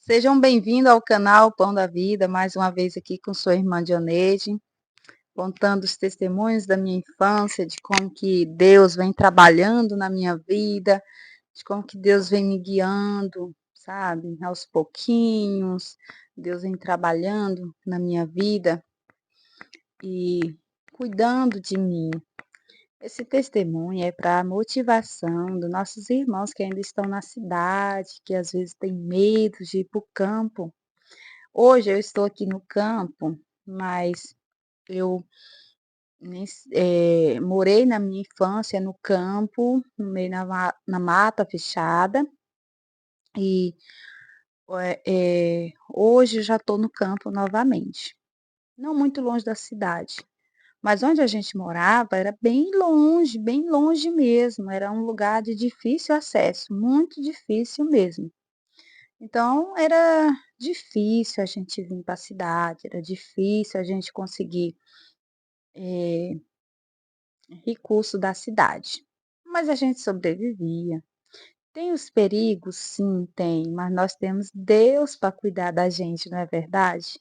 Sejam bem-vindos ao canal Pão da Vida, mais uma vez aqui com sua irmã Dioneide, contando os testemunhos da minha infância, de como que Deus vem trabalhando na minha vida, de como que Deus vem me guiando, sabe, aos pouquinhos, Deus vem trabalhando na minha vida e cuidando de mim. Esse testemunho é para a motivação dos nossos irmãos que ainda estão na cidade, que às vezes têm medo de ir para o campo. Hoje eu estou aqui no campo, mas eu morei na minha infância no campo, no meio na mata fechada, e hoje eu já estou no campo novamente. Não muito longe da cidade, mas onde a gente morava era bem longe mesmo, era um lugar de difícil acesso, muito difícil mesmo. Então era difícil a gente vir para a cidade, era difícil a gente conseguir eh, recurso da cidade. Mas a gente sobrevivia. Tem os perigos? Sim, tem, mas nós temos Deus para cuidar da gente, não é verdade?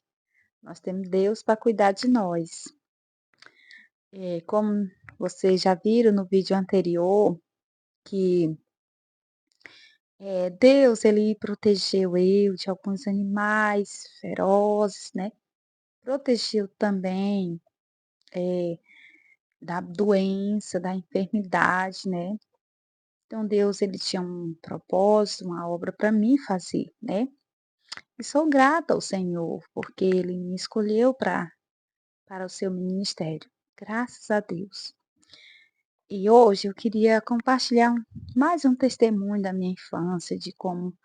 Nós temos Deus para cuidar de nós. Como vocês já viram no vídeo anterior, que Deus ele protegeu eu de alguns animais ferozes, né? Protegeu também da doença, da enfermidade, né? Então Deus ele tinha um propósito, uma obra para mim fazer, né. E sou grata ao Senhor, porque Ele me escolheu para o seu ministério, graças a Deus. E hoje eu queria compartilhar mais um testemunho da minha infância, de como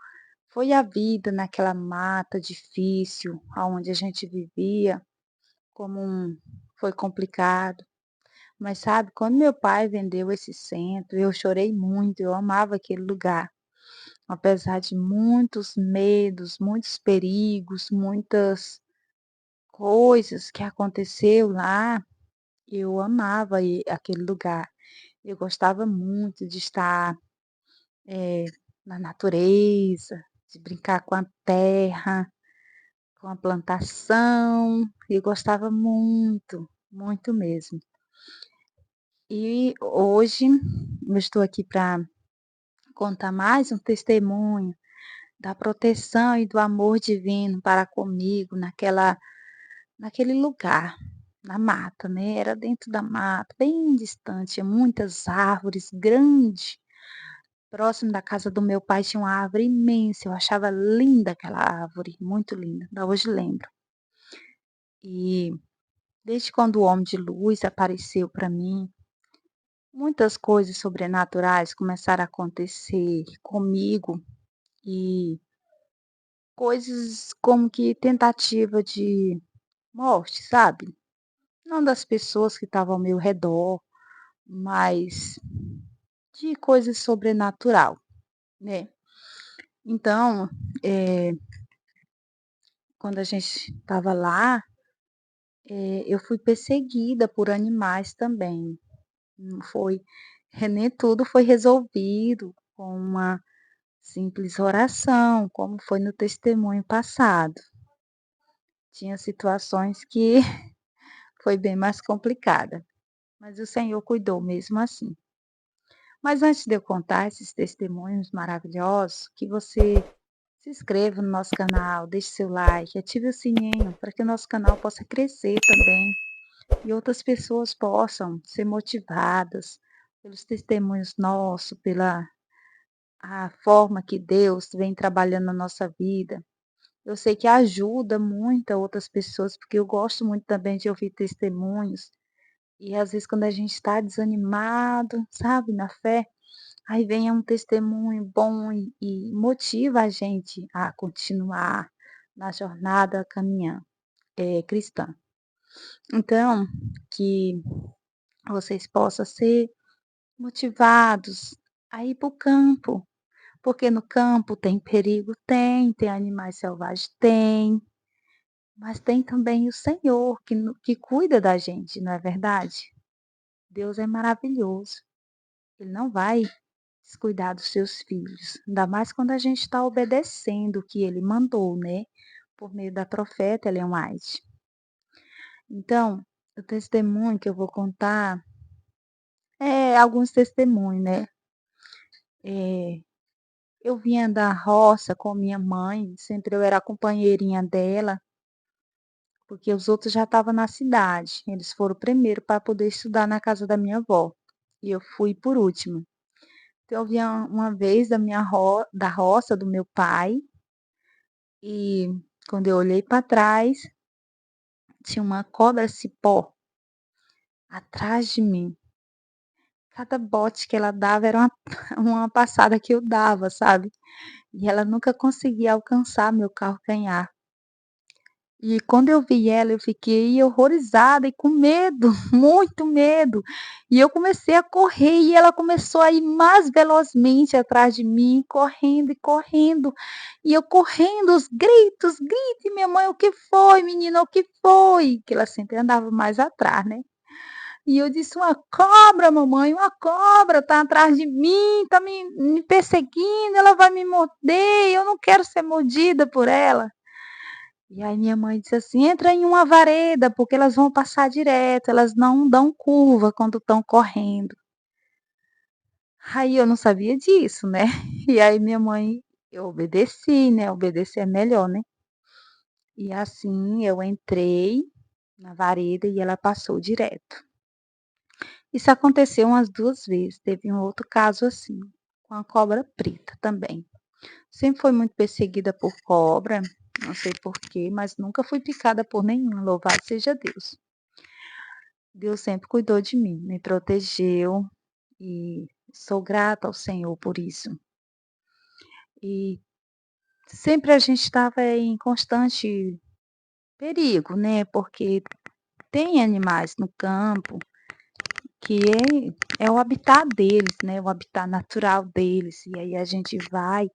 foi a vida naquela mata difícil, aonde a gente vivia, como foi complicado. Mas sabe, quando meu pai vendeu esse centro, eu chorei muito, eu amava aquele lugar. Apesar de muitos medos, muitos perigos, muitas coisas que aconteceu lá, eu amava aquele lugar. Eu gostava muito de estar, eh, na natureza, de brincar com a terra, com a plantação. Eu gostava muito, muito mesmo. E hoje eu estou aqui para contar mais um testemunho da proteção e do amor divino para comigo naquele lugar, na mata, né, era dentro da mata, bem distante, tinha muitas árvores grandes, próximo da casa do meu pai tinha uma árvore imensa, eu achava linda aquela árvore, muito linda, ainda hoje lembro. E desde quando o homem de luz apareceu para mim, muitas coisas sobrenaturais começaram a acontecer comigo e coisas como que tentativa de morte, sabe. Não das pessoas que estavam ao meu redor, mas de coisas sobrenatural, né. Então, eh, quando a gente estava lá, eu fui perseguida por animais também. Não foi nem tudo foi resolvido com uma simples oração, como foi no testemunho passado. Tinha situações que foi bem mais complicada, mas o Senhor cuidou mesmo assim. Mas antes de eu contar esses testemunhos maravilhosos, que você se inscreva no nosso canal, deixe seu like, ative o sininho para que o nosso canal possa crescer também e outras pessoas possam ser motivadas pelos testemunhos nossos, pela a forma que Deus vem trabalhando na nossa vida. Eu sei que ajuda muito a outras pessoas, porque eu gosto muito também de ouvir testemunhos. E às vezes quando a gente está desanimado, sabe, na fé, aí vem um testemunho bom e motiva a gente a continuar na jornada caminhando, cristã. Então, que vocês possam ser motivados a ir para o campo, porque no campo tem perigo? Tem animais selvagens? Tem, mas tem também o Senhor que cuida da gente, não é verdade? Deus é maravilhoso, Ele não vai descuidar dos seus filhos, ainda mais quando a gente está obedecendo o que ele mandou, né, por meio da profeta Ellen White. Então, o testemunho que eu vou contar alguns testemunhos, né. Eh, eu vinha da roça com minha mãe, sempre eu era a companheirinha dela, porque os outros já estavam na cidade, eles foram primeiro para poder estudar na casa da minha avó, e eu fui por último. Então eu vinha uma vez da roça do meu pai, e quando eu olhei para trás, tinha uma cobra-cipó atrás de mim. Cada bote que ela dava era uma uma passada que eu dava, sabe. E ela nunca conseguia alcançar meu calcanhar. E quando eu vi ela, eu fiquei horrorizada e com medo, muito medo. E eu comecei a correr e ela começou a ir mais velozmente atrás de mim, correndo e correndo. E eu correndo, os gritos, grite, minha mãe, o que foi, menina, o que foi? Que ela sempre andava mais atrás, né? E eu disse: "Uma cobra, mamãe, uma cobra tá atrás de mim, tá me perseguindo, ela vai me morder, eu não quero ser mordida por ela". E aí minha mãe disse assim: "Entra em uma vareda, porque elas vão passar direto, elas não dão curva quando estão correndo". Aí eu não sabia disso, né. E aí minha mãe eu obedeci, né, obedecer é melhor, né. E assim eu entrei na vareda e ela passou direto. Isso aconteceu umas 2 vezes, teve um outro caso assim, com a cobra preta também. Sempre foi muito perseguida por cobra, não sei porquê, mas nunca fui picada por nenhuma, louvado seja Deus. Deus sempre cuidou de mim, me protegeu e sou grata ao Senhor por isso. E sempre a gente estava em constante perigo, né, porque tem animais no campo que é o habitat deles, né, o habitat natural deles, e aí a gente vai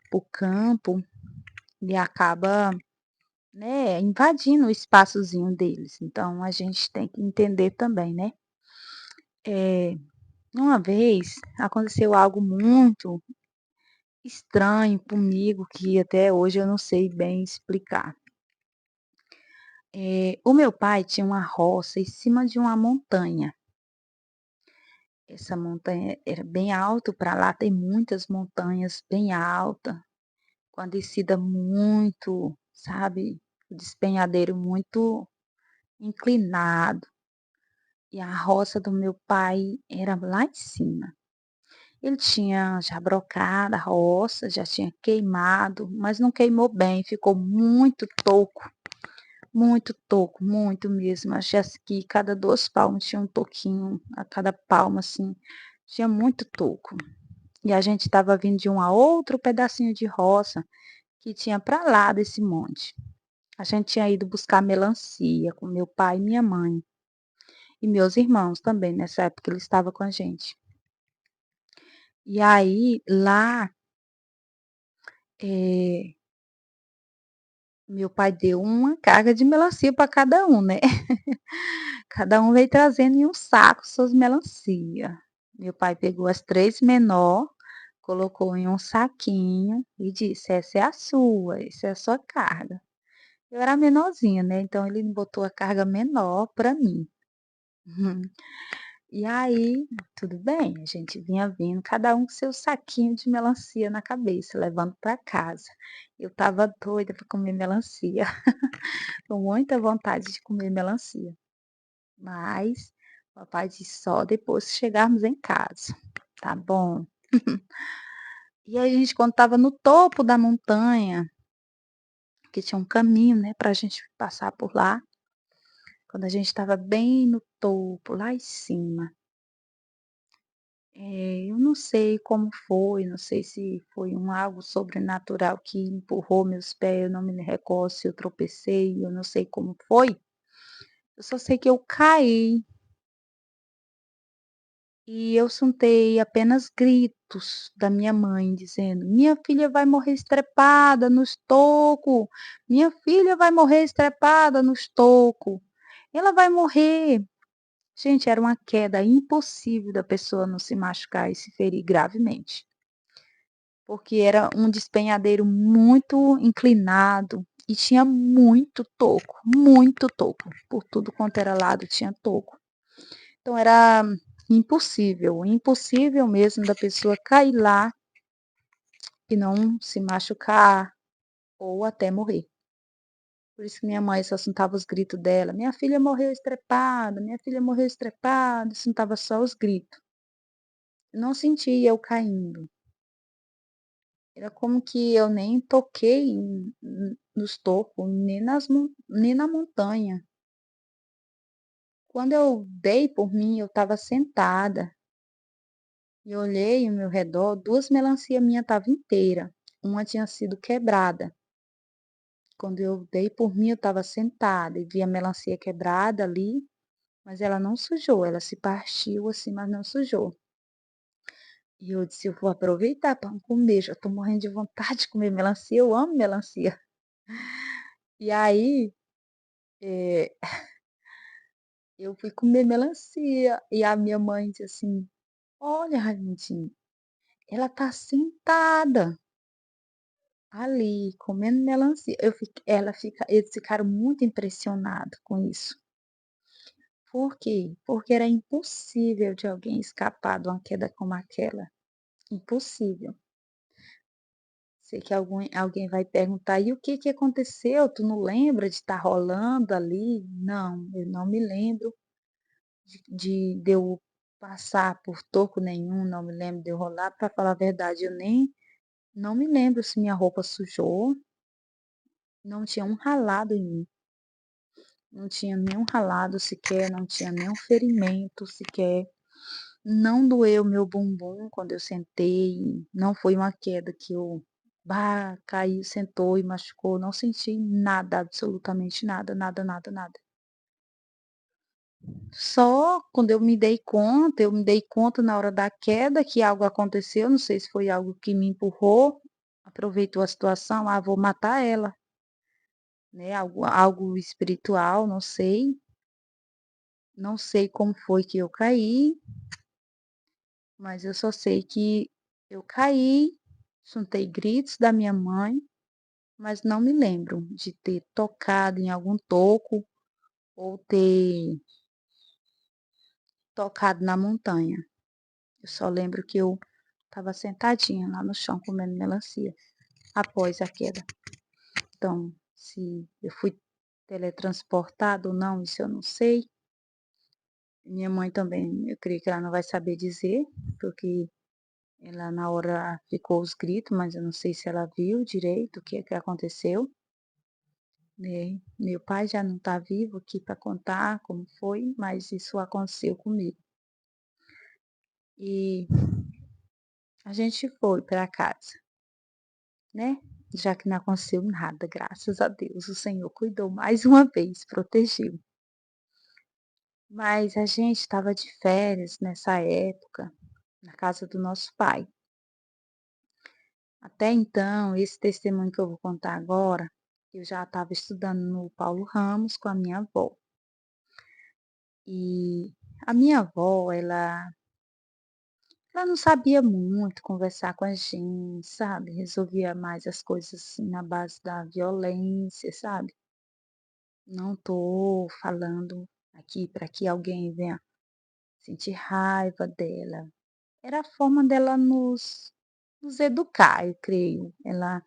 para o campo e acaba, né, invadindo o espaçozinho deles, então a gente tem que entender também, né. Eh, uma vez aconteceu algo muito estranho comigo, que até hoje eu não sei bem explicar. O meu pai tinha uma roça em cima de uma montanha. Essa montanha era bem alto, para lá tem muitas montanhas bem alta, com a descida muito, sabe, o despenhadeiro muito inclinado, e a roça do meu pai era lá em cima. Ele tinha já brocado a roça, já tinha queimado, mas não queimou bem, ficou muito toco, muito mesmo. Achei assim que cada 2 palmos tinha um toquinho, a cada palmo, assim, tinha muito toco. E a gente estava vindo de um a outro pedacinho de roça que tinha para lá desse monte. A gente tinha ido buscar melancia com meu pai e minha mãe, e meus irmãos também, nessa época ele estava com a gente. E aí lá, eh, meu pai deu uma carga de melancia para cada um, né. Cada um veio trazendo em um saco suas melancia. Meu pai pegou as 3 menor, colocou em um saquinho e disse: "Essa é a sua, essa é a sua carga". Eu era menorzinha, né, então ele botou a carga menor para mim. E aí, tudo bem, a gente vinha vindo, cada um com seu saquinho de melancia na cabeça, levando para casa. Eu estava doida para comer melancia, com muita vontade de comer melancia, mas papai disse: "Só depois que chegarmos em casa". Tá bom. E a gente quando estava no topo da montanha, que tinha um caminho, né, pra gente passar por lá, quando a gente estava bem no topo, lá em cima, eu não sei como foi, não sei se foi algo sobrenatural que empurrou meus pés, eu não me recordo se eu tropecei, eu não sei como foi. Eu só sei que eu caí e eu escutei apenas gritos da minha mãe dizendo: "Minha filha vai morrer estrepada no estoco, minha filha vai morrer estrepada no estoco, ela vai morrer". Gente, era uma queda impossível da pessoa não se machucar e se ferir gravemente, porque era um despenhadeiro muito inclinado e tinha muito toco, por tudo quanto era lado tinha toco. Então era impossível, impossível mesmo da pessoa cair lá e não se machucar ou até morrer. Por isso que minha mãe só escutava os gritos dela: "Minha filha morreu estrepada, minha filha morreu estrepada", escutava só os gritos. Não sentia eu caindo. Era como que eu nem toquei nos tocos, nem na montanha. Quando eu dei por mim, eu estava sentada e olhei ao meu redor, 2 melancia minha estava inteira, uma tinha sido quebrada. Quando eu dei por mim, eu estava sentada e vi a melancia quebrada ali, mas ela não sujou, ela se partiu assim, mas não sujou. E eu disse: "Eu vou aproveitar para comer, já estou morrendo de vontade de comer melancia, eu amo melancia". E aí, eh, eu fui comer melancia e a minha mãe disse assim: "Olha, Raimundinho, ela tá sentada ali comendo melancia". Eles ficaram muito impressionados com isso. Por quê? Porque era impossível de alguém escapar de uma queda como aquela, impossível. Sei que alguém vai perguntar: "E o que que aconteceu? Tu não lembra de estar rolando ali?". Não, eu não me lembro de eu passar por toco nenhum, não me lembro de eu rolar. Para falar a verdade, eu nem não me lembro se minha roupa sujou, não tinha um ralado em mim, não tinha nenhum ralado sequer, não tinha nenhum ferimento sequer. Não doeu meu bumbum quando eu sentei, não foi uma queda que eu, bah, caiu, sentou e machucou, não senti nada, absolutamente nada, nada, nada, nada. Só quando eu me dei conta na hora da queda que algo aconteceu, não sei se foi algo que me empurrou, aproveitou a situação: "Ah, vou matar ela", né, algo espiritual, não sei, não sei como foi que eu caí, mas eu só sei que eu caí, escutei gritos da minha mãe, mas não me lembro de ter tocado em algum toco ou ter tocado na montanha. Eu só lembro que eu estava sentadinha lá no chão comendo melancia, após a queda. Então, se eu fui teletransportada ou não, isso eu não sei. Minha mãe também, eu creio que ela não vai saber dizer, porque ela na hora ficou os gritos, mas eu não sei se ela viu direito o que é que aconteceu, né. Meu pai já não está vivo aqui para contar como foi, mas isso aconteceu comigo. E a gente foi para casa, né, já que não aconteceu nada, graças a Deus, o Senhor cuidou mais uma vez, protegeu. Mas a gente estava de férias nessa época, na casa do nosso pai. Até então, esse testemunho que eu vou contar agora, eu já estava estudando no Paulo Ramos com a minha avó. E a minha avó, ela não sabia muito conversar com a gente, sabe, resolvia mais as coisas, assim, na base da violência, sabe. Não tô falando aqui para que alguém venha sentir raiva dela, era a forma dela nos educar, eu creio. Ela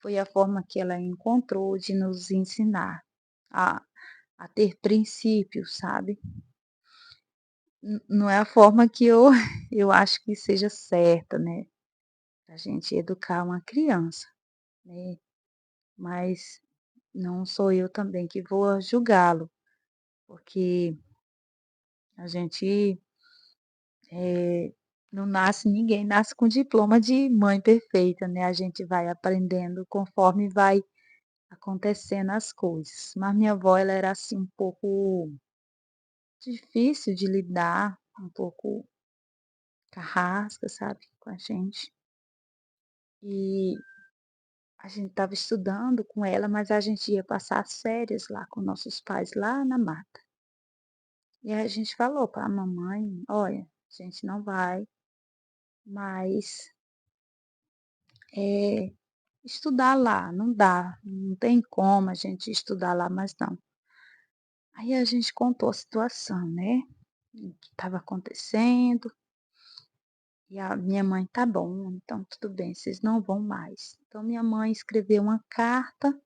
foi a forma que ela encontrou de nos ensinar a a ter princípios, sabe. Não é a forma que eu eu acho que seja certa, né, a gente educar uma criança, né, mas não sou eu também que vou julgá-lo, porque a gente, não nasce ninguém nasce com diploma de mãe perfeita, né, a gente vai aprendendo conforme vai acontecendo as coisas. Mas minha avó ela era, assim, um pouco difícil de lidar, um pouco carrasca, sabe, com a gente. E a gente estava estudando com ela, mas a gente ia passar as férias lá com nossos pais, lá na mata. E aí a gente falou para a mamãe: "Olha, a gente não vai mais, eh, estudar lá, não dá, não tem como a gente estudar lá mais não". Aí a gente contou a situação, né, o que estava acontecendo, e a minha mãe: "Tá bom, então tudo bem, vocês não vão mais". Então minha mãe escreveu uma carta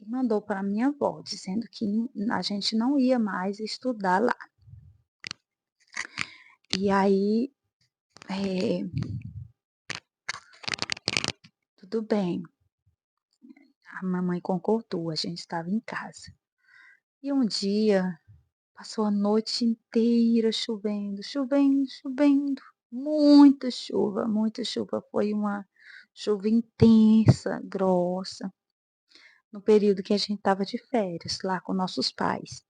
e mandou para minha avó, dizendo que a gente não ia mais estudar lá. E aí, eh, tudo bem, a mamãe concordou, a gente estava em casa. E um dia, passou a noite inteira chovendo, chovendo, chovendo, muita chuva, foi uma chuva intensa, grossa, no período que a gente estava de férias lá com nossos pais.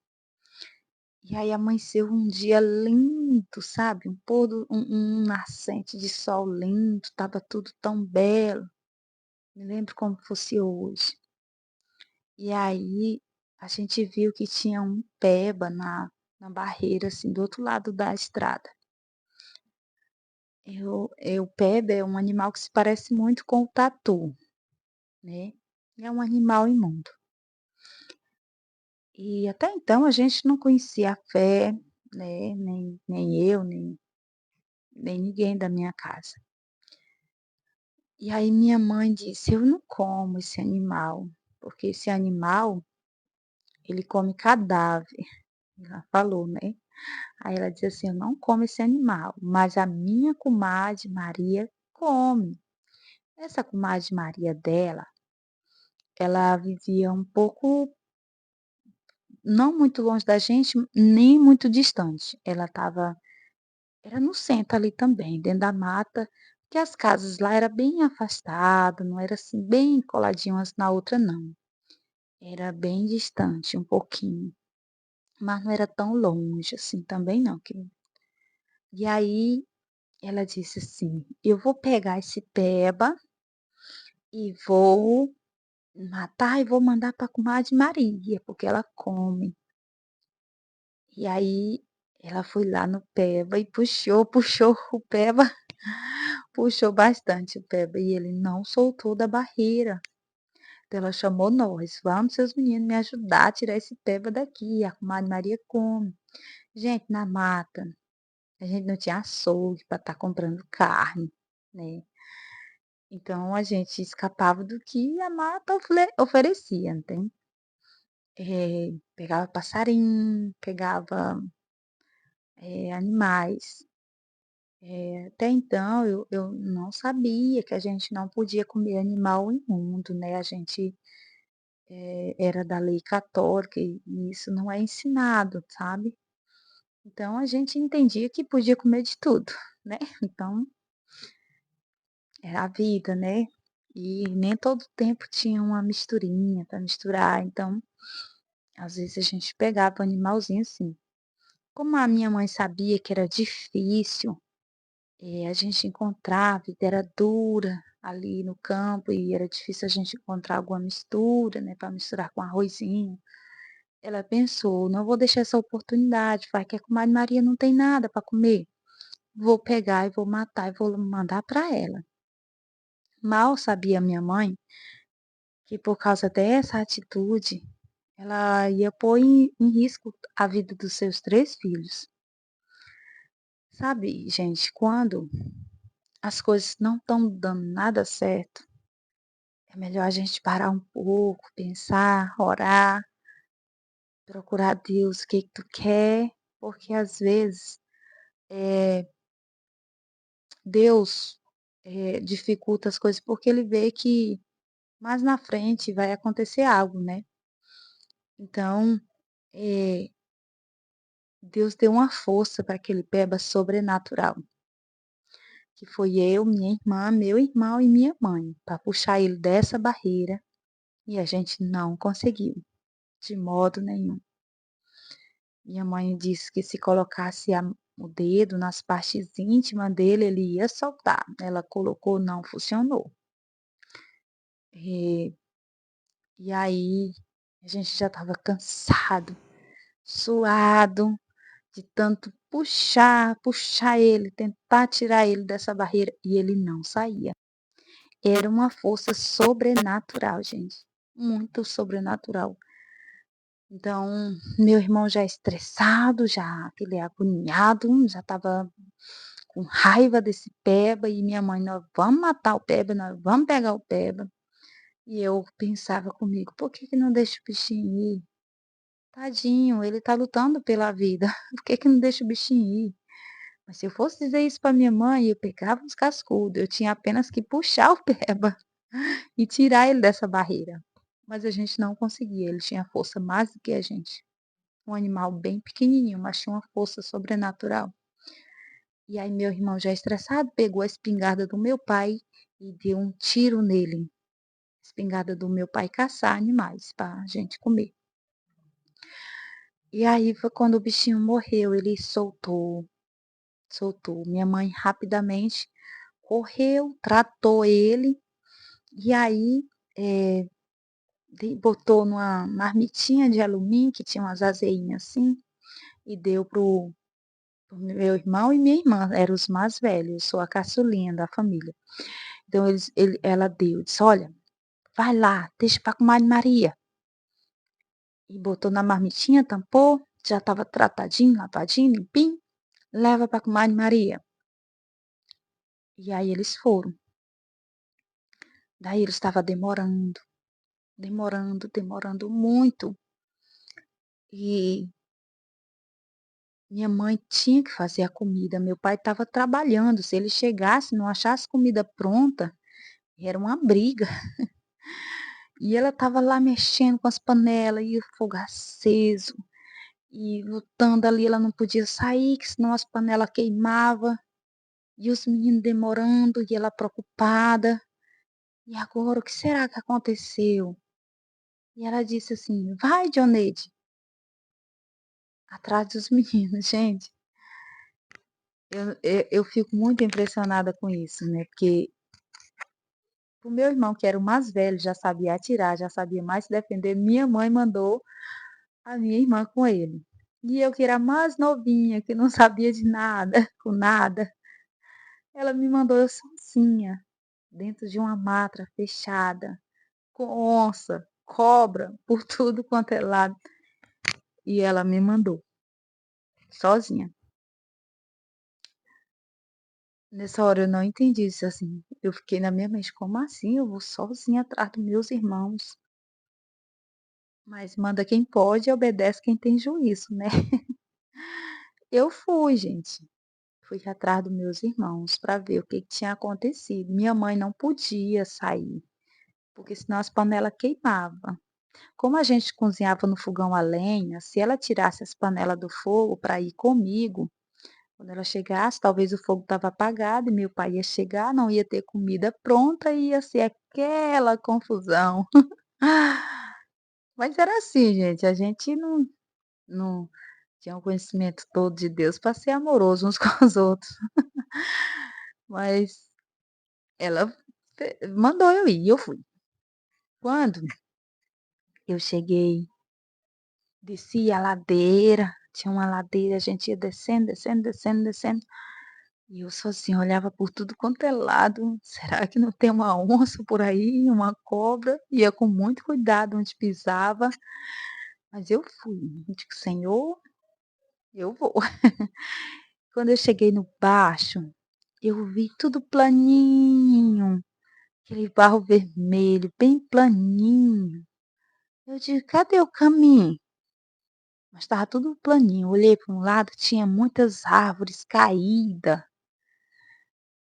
E aí amanheceu um dia lindo, sabe, um pôr do um nascente de sol lindo, estava tudo tão belo, me lembro como fosse hoje. E aí, a gente viu que tinha um peba na barreira, assim, do outro lado da estrada. O peba é um animal que se parece muito com o tatu, né, é um animal imundo. E até então a gente não conhecia a fé, né, nem eu, nem ninguém da minha casa. E aí minha mãe disse: "Eu não como esse animal, porque esse animal, ele come cadáver", ela falou, né. Aí ela disse assim: "Eu não como esse animal, mas a minha comadre Maria come". Essa comadre Maria dela, ela vivia um pouco não muito longe da gente, nem muito distante. Ela estava era no centro ali também, dentro da mata, que as casas lá era bem afastada, não era assim bem coladinho umas na outra não. Era bem distante um pouquinho, mas não era tão longe assim também não, e aí ela disse assim: "Eu vou pegar esse peba e vou matar e vou mandar para a comadre Maria, porque ela come". E aí ela foi lá no peba e puxou, puxou o peba, puxou bastante o peba e ele não soltou da barreira. Então ela chamou nós: "Vamos, seus meninos, me ajudar a tirar esse peba daqui, a comadre Maria come". Gente, na mata, a gente não tinha açougue para estar comprando carne, né. Então a gente escapava do que a mata oferecia, entende. Pegava passarinho, pegava, animais. Até então eu não sabia que a gente não podia comer animal imundo, né, a gente, era da lei católica e isso não é ensinado, sabe. Então a gente entendia que podia comer de tudo, né, então era a vida, né. E nem todo tempo tinha uma misturinha para misturar, então às vezes a gente pegava o animalzinho assim. Como a minha mãe sabia que era difícil, a gente encontrar, a vida era dura ali no campo e era difícil a gente encontrar alguma mistura, né, para misturar com arrozinho. Ela pensou: "Não vou deixar essa oportunidade, vai que a comadre Maria não tem nada para comer, vou pegar e vou matar e vou mandar para ela". Mal sabia minha mãe que por causa dessa atitude, ela ia pôr em risco a vida dos seus 3 filhos. Sabe, gente, quando as coisas não estão dando nada certo, é melhor a gente parar um pouco, pensar, orar, procurar Deus, o que que tu quer, porque às vezes, eh, Deus, dificulta as coisas porque ele vê que mais na frente vai acontecer algo, né. Então, eh, Deus deu uma força para aquele peba sobrenatural, que foi eu, minha irmã, meu irmão e minha mãe, para puxar ele dessa barreira, e a gente não conseguiu, de modo nenhum. Minha mãe disse que se colocasse o dedo nas partes íntimas dele, ele ia soltar. Ela colocou, não funcionou. Eh, e aí, a gente já estava cansado, suado, de tanto puxar, puxar ele, tentar tirar ele dessa barreira, e ele não saía. Era uma força sobrenatural, gente, muito sobrenatural. Então, meu irmão já estressado, já aquele agoniado, já estava com raiva desse peba, e minha mãe: "Nós vamos matar o peba, nós vamos pegar o peba". E eu pensava comigo: "Por que que não deixa o bichinho ir? Tadinho, ele tá lutando pela vida, por que que não deixa o bichinho ir?". Mas se eu fosse dizer isso para minha mãe, eu pegava uns cascudo, eu tinha apenas que puxar o peba e tirar ele dessa barreira. Mas a gente não conseguia, ele tinha força mais do que a gente. Um animal bem pequenininho, mas tinha uma força sobrenatural. E aí meu irmão já estressado pegou a espingarda do meu pai e deu um tiro nele. Espingarda do meu pai caçar animais para a gente comer. E aí foi quando o bichinho morreu, ele soltou. Minha mãe rapidamente correu, tratou ele, e aí, botou numa marmitinha de alumínio que tinha umas azeinhas assim, e deu pro meu irmão e minha irmã, eram os mais velhos, eu sou a caçulinha da família. Então ela deu, disse: "Olha, vai lá, deixa pra comadre Maria". E botou na marmitinha, tampou, já estava tratadinho, lavadinho, limpinho, leva pra comadre Maria. E aí eles foram. Daí ele estava demorando, demorando muito. E minha mãe tinha que fazer a comida, meu pai estava trabalhando, se ele chegasse, não achasse comida pronta, era uma briga. E ela estava lá mexendo com as panelas e o fogo aceso, e lutando ali, ela não podia sair, que senão as panelas queimava, e os meninos demorando, e ela preocupada. "E agora, o que será que aconteceu?". E ela disse assim: "Vai, Dioneide", atrás dos meninos. Gente, eu fico muito impressionada com isso, né, porque o meu irmão, que era o mais velho, já sabia atirar, já sabia mais se defender, minha mãe mandou a minha irmã com ele. E eu, que era mais novinha, que não sabia de nada, com nada, ela me mandou eu sozinha, dentro de uma mata fechada, com onça, cobra, por tudo quanto é lado, e ela me mandou, sozinha. Nessa hora eu não entendi isso, assim, eu fiquei na minha mente: "Como assim eu vou sozinha atrás dos meus irmãos?". Mas manda quem pode e obedece quem tem juízo, né. Eu fui, gente. Fui atrás dos meus irmãos para ver o que que tinha acontecido. Minha mãe não podia sair, porque senão as panelas queimava. Como a gente cozinhava no fogão a lenha, se ela tirasse as panelas do fogo para ir comigo, quando ela chegasse, talvez o fogo estava apagado e meu pai ia chegar, não ia ter comida pronta e ia ser aquela confusão. Mas era assim, gente, a gente não tinha o conhecimento todo de Deus para ser amoroso uns com os outros. Mas ela mandou eu ir, e eu fui. Quando eu cheguei, desci a ladeira, tinha uma ladeira, a gente ia descendo, descendo, descendo, descendo, e eu sozinha olhava por tudo quanto é lado, será que não tem uma onça por aí, uma cobra? Ia com muito cuidado onde pisava, mas eu fui, eu digo: "Senhor, eu vou". Quando eu cheguei no baixo, eu vi tudo planinho, aquele barro vermelho, bem planinho. Eu digo: "Cadê o caminho?". Mas estava tudo planinho. Olhei para um lado, tinha muitas árvores caídas.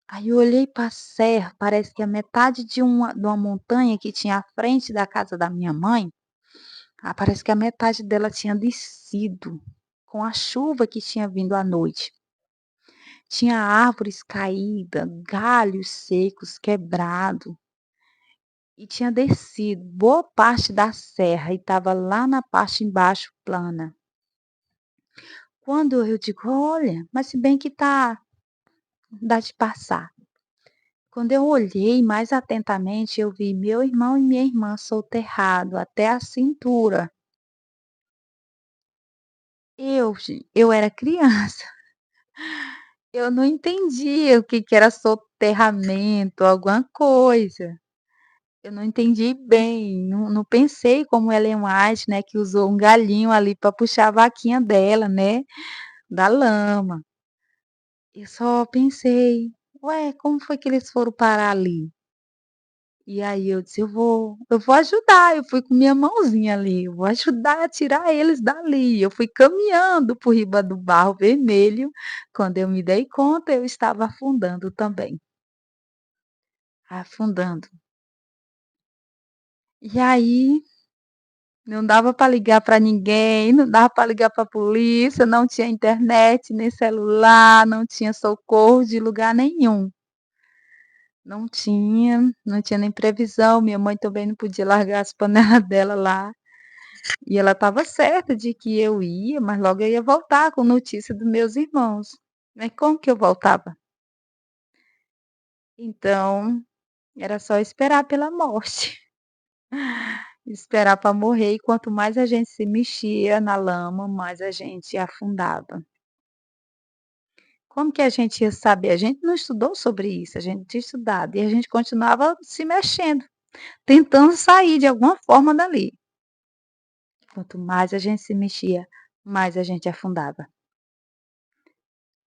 Aí eu olhei para a serra, parece que a metade de uma montanha que tinha à frente da casa da minha mãe, parece que a metade dela tinha descido, com a chuva que tinha vindo à noite. Tinha árvores caídas, galhos secos, quebrados, e tinha descido boa parte da serra e estava lá na parte embaixo plana. Quando eu digo: "Olha, mas se bem que dá de passar". Quando eu olhei mais atentamente, eu vi meu irmão e minha irmã soterrado até a cintura. Eu era criança, eu não entendia o que que era soterramento, alguma coisa. Eu não entendi bem, não pensei como Ellen White, né, que usou um galinho ali para puxar a vaquinha dela, né, da lama. Eu só pensei: "Ué, como foi que eles foram parar ali?". E aí eu disse: "Eu vou ajudar", eu fui com minha mãozinha ali, "eu vou ajudar a tirar eles dali". Eu fui caminhando por riba do barro vermelho, quando eu me dei conta eu estava afundando também, afundando. E aí não dava para ligar para ninguém, não dava para ligar para a polícia, não tinha internet, nem celular, não tinha socorro de lugar nenhum. Não tinha nem previsão, minha mãe também não podia largar as panelas dela lá. E ela estava certa de que eu ia, mas logo eu ia voltar com notícia dos meus irmãos. Mas como que eu voltava? Então, era só esperar pela morte, esperar para morrer e quanto mais a gente se mexia na lama, mais a gente afundava. Como que a gente ia saber? A gente não estudou sobre isso, a gente tinha estudado e a gente continuava se mexendo, tentando sair de alguma forma dali. Quanto mais a gente se mexia, mais a gente afundava.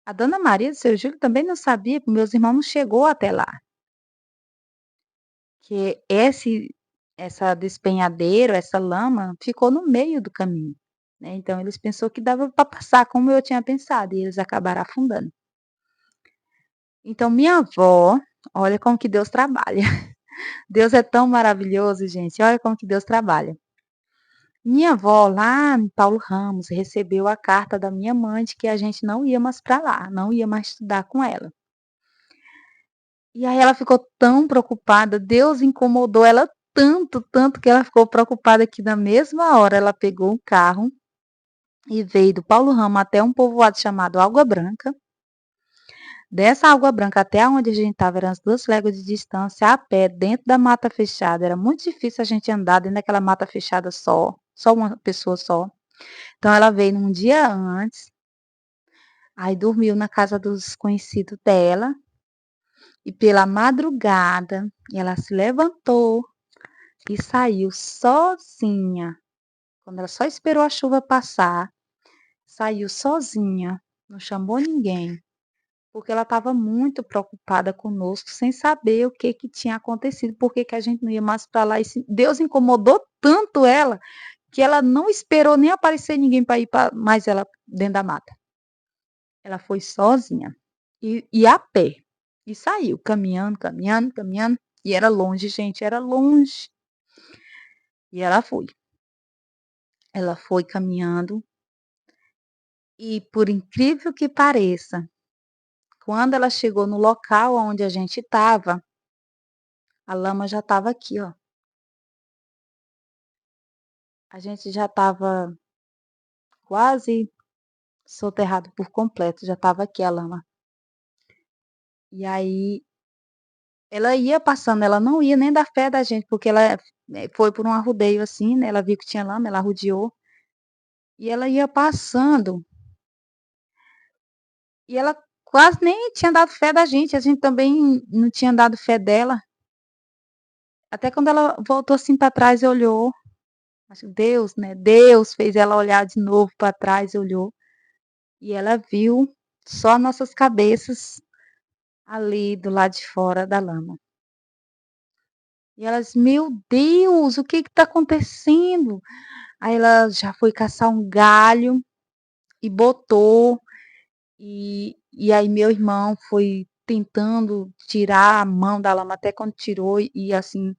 A dona Maria do Seu Júlio também não sabia, porque meus irmãos não chegou até lá, que essa despenhadeiro, essa lama, ficou no meio do caminho, né, então eles pensou que dava para passar como eu tinha pensado, e eles acabaram afundando. Então minha avó, olha como que Deus trabalha. Deus é tão maravilhoso, gente, olha como que Deus trabalha. Minha avó, lá em Paulo Ramos, recebeu a carta da minha mãe de que a gente não ia mais para lá, não ia mais estudar com ela. E aí ela ficou tão preocupada, Deus incomodou ela tanto, tanto que ela ficou preocupada que na mesma hora ela pegou um carro e veio do Paulo Ramos até um povoado chamado Água Branca. Dessa Água Branca até onde a gente estava, eram as 2 léguas de distância a pé, dentro da mata fechada. Era muito difícil a gente andar dentro daquela mata fechada só uma pessoa só. Então ela veio num dia antes, aí dormiu na casa dos conhecidos dela, e pela madrugada ela se levantou e saiu sozinha. Quando ela só esperou a chuva passar, saiu sozinha, não chamou ninguém, porque ela estava muito preocupada conosco, sem saber o que que tinha acontecido, por que que a gente não ia mais para lá. E Deus incomodou tanto ela, que ela não esperou nem aparecer ninguém para ir mais ela dentro da mata. Ela foi sozinha e a pé. E saiu caminhando, caminhando, caminhando. E era longe, gente, era longe. E ela foi. Ela foi caminhando e, por incrível que pareça, quando ela chegou no local onde a gente estava, a lama já estava aqui, ó. A gente já estava quase soterrado por completo, já estava aqui a lama. E aí ela ia passando, ela não ia nem dar fé da gente, porque ela foi por um arrodeio assim, né? Ela viu que tinha lama, ela rodeou e ela ia passando. E ela quase nem tinha dado fé da gente, a gente também não tinha dado fé dela. Até quando ela voltou assim para trás e olhou, acho que Deus, né, Deus fez ela olhar de novo para trás e olhou, e ela viu só nossas cabeças ali do lado de fora da lama. E ela disse: "Meu Deus, o que que tá acontecendo?". Aí ela já foi caçar um galho e botou, e aí meu irmão foi tentando tirar a mão da lama, até quando tirou e assim,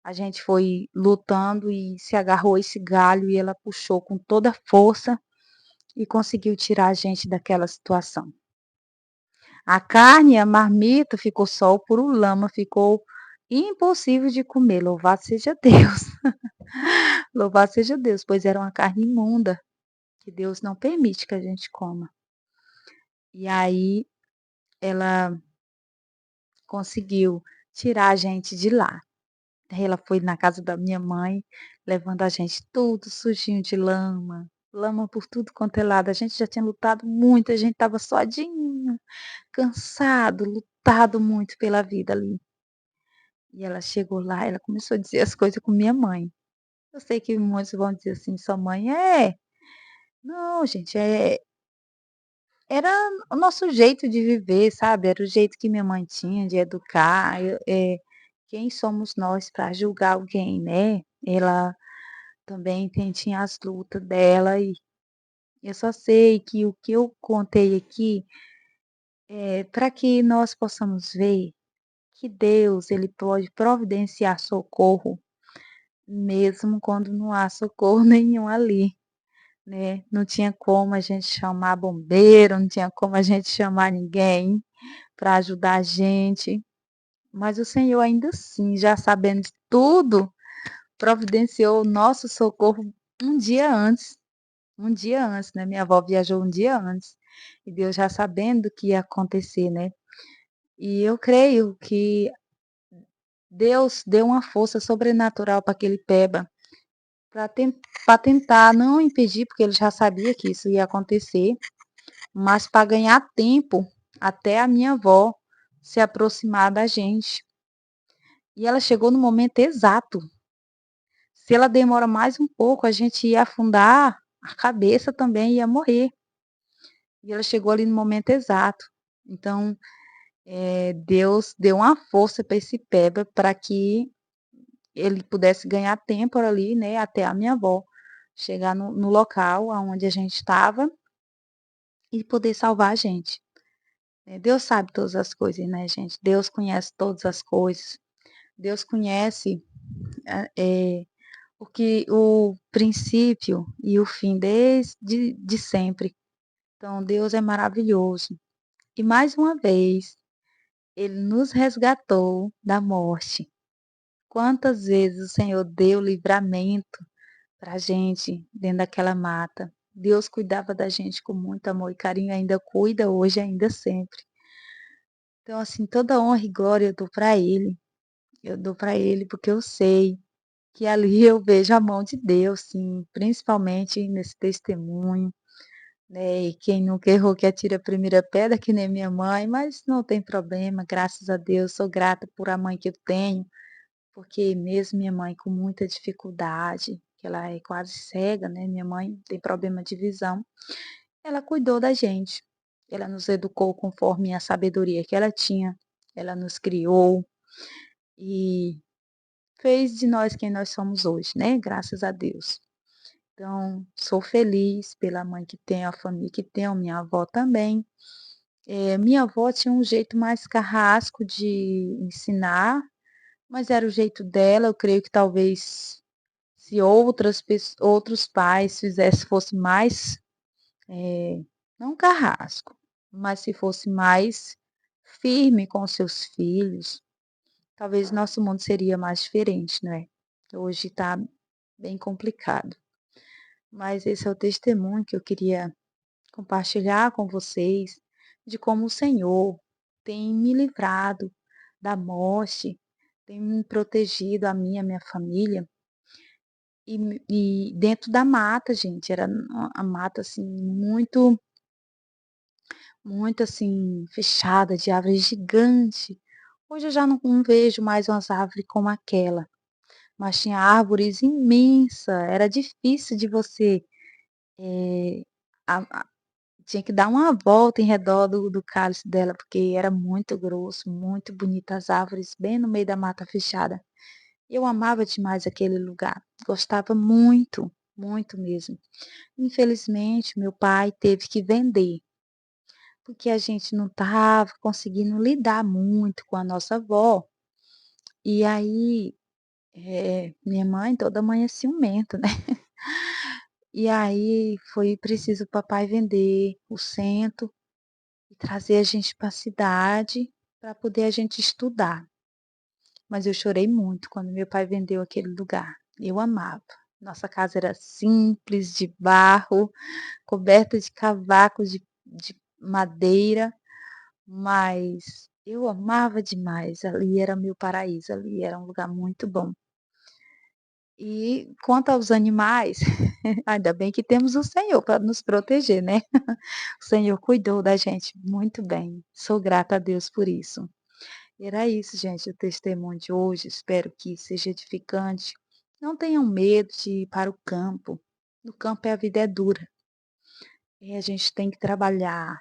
a gente foi lutando e se agarrou a esse galho e ela puxou com toda a força e conseguiu tirar a gente daquela situação. A carne, a marmita ficou só o puro lama, ficou impossível de comer, louvado seja Deus. Louvado seja Deus, pois era uma carne imunda, que Deus não permite que a gente coma. E aí ela conseguiu tirar a gente de lá. Aí ela foi na casa da minha mãe, levando a gente tudo sujinho de lama. lama por tudo quanto é lado. A gente já tinha lutado muito, a gente estava suadinho, cansado, lutado muito pela vida ali. E ela chegou lá, ela começou a dizer as coisas com minha mãe. Eu sei que muitos vão dizer assim: "Sua mãe é". Não, gente, era o nosso jeito de viver, sabe, era o jeito que minha mãe tinha de educar. Quem somos nós para julgar alguém, né. Ela também tinha as lutas dela e eu só sei que o que eu contei aqui é para que nós possamos ver que Deus, ele pode providenciar socorro, mesmo quando não há socorro nenhum ali, né. Não tinha como a gente chamar bombeiro, não tinha como a gente chamar ninguém para ajudar a gente, mas o Senhor ainda assim, já sabendo de tudo, providenciou o nosso socorro um dia antes. Um dia antes, né, minha avó viajou um dia antes, e Deus já sabendo o que ia acontecer, né. E eu creio que Deus deu uma força sobrenatural para aquele peba, para tentar não impedir, porque ele já sabia que isso ia acontecer, mas para ganhar tempo até a minha avó se aproximar da gente. E ela chegou no momento exato. Se ela demora mais um pouco, a gente ia afundar, a cabeça também ia morrer. E ela chegou ali no momento exato. Então, Deus deu uma força para esse peba para que ele pudesse ganhar tempo ali, né, até a minha avó chegar no local aonde a gente estava e poder salvar a gente. Deus sabe todas as coisas, né, gente. Deus conhece todas as coisas. Deus conhece, o princípio e o fim desde de sempre. Então Deus é maravilhoso. E mais uma vez, ele nos resgatou da morte. Quantas vezes o Senhor deu livramento pra gente dentro daquela mata. Deus cuidava da gente com muito amor e carinho, ainda cuida hoje, ainda sempre. Então, assim, toda honra e glória eu dou para Ele. Eu dou para Ele porque eu sei que ali eu vejo a mão de Deus, sim, principalmente nesse testemunho, né? E quem nunca errou que atire a primeira pedra, que nem minha mãe, mas não tem problema, graças a Deus, sou grata por a mãe que eu tenho, porque mesmo minha mãe com muita dificuldade, que ela é quase cega, né, minha mãe tem problema de visão, ela cuidou da gente. Ela nos educou conforme a sabedoria que ela tinha, ela nos criou e fez de nós quem nós somos hoje, né, graças a Deus. Então, sou feliz pela mãe que tenho, a família que tenho, minha avó também. Minha avó tinha um jeito mais carrasco de ensinar, mas era o jeito dela, eu creio que talvez se outros pais fizessem fosse mais, não carrasco, mas se fosse mais firme com os seus filhos, talvez nosso mundo seria mais diferente, né. Hoje está bem complicado. Mas esse é o testemunho que eu queria compartilhar com vocês, de como o Senhor tem me livrado da morte, tem me protegido a mim e a minha família. E dentro da mata, gente, era a mata, assim, muito, assim, fechada, de árvore gigante. Hoje eu já não vejo mais umas árvores como aquela, mas tinha árvores imensa, era difícil de você, eh, a tinha que dar uma volta em redor do cálice dela, porque era muito grosso, muito bonita as árvores, bem no meio da mata fechada. Eu amava demais aquele lugar, gostava muito, muito mesmo. Infelizmente, meu pai teve que vender, porque a gente não estava conseguindo lidar muito com a nossa avó. E aí, minha mãe, toda mãe é ciumenta, né. E aí foi preciso o papai vender o centro e trazer a gente para a cidade, para poder a gente estudar. Mas eu chorei muito quando meu pai vendeu aquele lugar, eu amava. Nossa casa era simples, de barro, coberta de cavacos de madeira, mas eu amava demais, ali era meu paraíso, ali era um lugar muito bom. E quanto aos animais, ainda bem que temos o Senhor para nos proteger, né. O Senhor cuidou da gente muito bem, sou grata a Deus por isso. Era isso, gente, o testemunho de hoje, espero que seja edificante. Não tenham medo de ir para o campo, no campo a vida é dura, e a gente tem que trabalhar,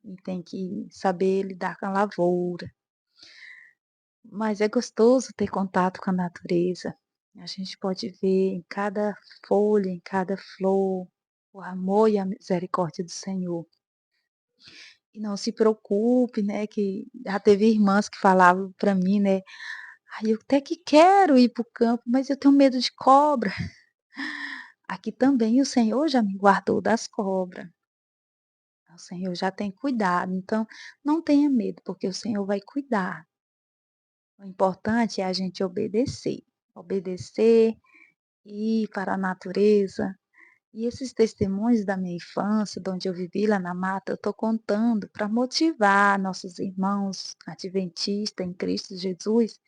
e tem que saber lidar com a lavoura, mas é gostoso ter contato com a natureza. A gente pode ver em cada folha, em cada flor, o amor e a misericórdia do Senhor. E não se preocupe, né, que já teve irmãs que falavam para mim, né: "Ai, eu até que quero ir para o campo, mas eu tenho medo de cobra". Aqui também o Senhor já me guardou das cobras, o Senhor já tem cuidado, então não tenha medo, porque o Senhor vai cuidar. O importante é a gente obedecer, obedecer, ir para a natureza. E esses testemunhos da minha infância, de onde eu vivi lá na mata, eu estou contando para motivar nossos irmãos adventistas em Cristo Jesus,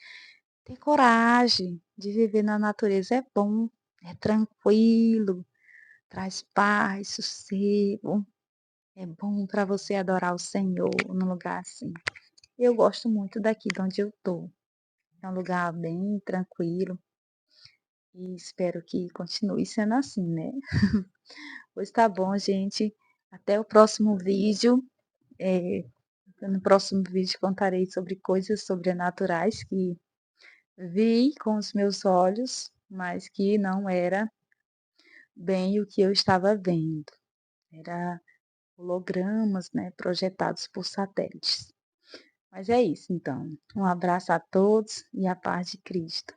ter coragem de viver na natureza é bom, é tranquilo, traz paz, sossego, é bom para você adorar o Senhor num lugar assim. Eu gosto muito daqui de onde eu estou. É um lugar bem tranquilo e espero que continue sendo assim, né. Pois tá bom, gente. Até o próximo vídeo. Eh, no próximo vídeo contarei sobre coisas sobrenaturais que vi com os meus olhos, mas que não era bem o que eu estava vendo. Era hologramas, né, projetados por satélites. Mas é isso então. Um abraço a todos e a paz de Cristo.